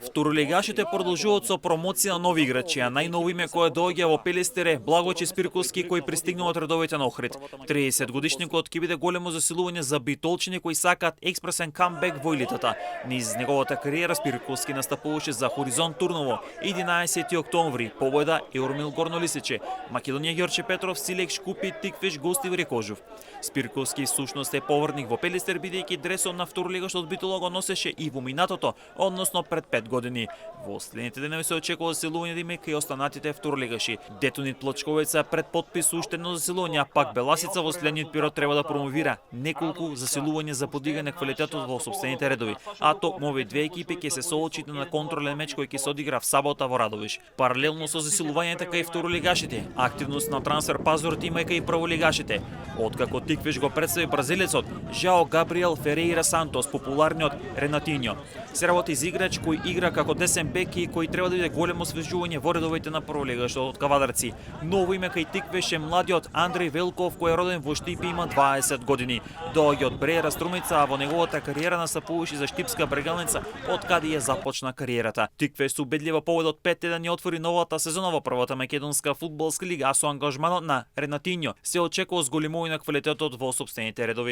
Второлигашите продолжуваат со промоција на нови играчи, а најново име кое доаѓа во Пелестер е Благочи Спирковски, кој пристигнува од редовите на Охрид. 30-годишникот ќе биде големо засилување за битолчини кои сакаат експресен камбек во елитата. Низ неговата кариера Спирковски настапуваше за Хоризонт Турново 11 октомври, победа Еурмил Горнолисиче, Македонија Ѓорче Петров, Силек Шкупи, Тиквеш, Гостив Рекожов. Спирковски всушност е поврник во Пелестер, бидејќи дресот на второлигашот Битола го носеше и во минатото, односно пред 5 години. Во следните денови се очекува засилување да има кај останатите второлигаши. Детонит Плочковеца пред подпис уште едно засилување, а пак Беласица во следниот период треба да промовира неколку засилувања за подигање квалитетот во сопствените редови. А токму овие две екипи ќе се соочат на контролен меч кој ќе се одигра в сабота во Радовиш. Паралелно со засилувањето кај второлигашите, активност на трансфер пазарот има и кај прволигашите. Откако Тиквеш го представи бразилецот Жао Габриел Ферейра Сантос, популарниот Ренатиньо. Се работи за играч кој игра како десен бек и кој треба да биде големо освежување во редовите на прволигашот од Кавадарци. Ново име кај Тиквеш е младиот Андреј Велков, кој е роден во Штип и има 20 години. Доаѓа од Бреера Струмица, а во неговата кариера настапуваше за Штипска Брегалница, од каде ја започна кариерата. Тиквеш со убедлива победа од 5-1 ја отвори новата сезона во првата македонска фудбалска лига, а со ангажманот на Ренатиньо се очекува зголемување на квалитетот во сопствените редови.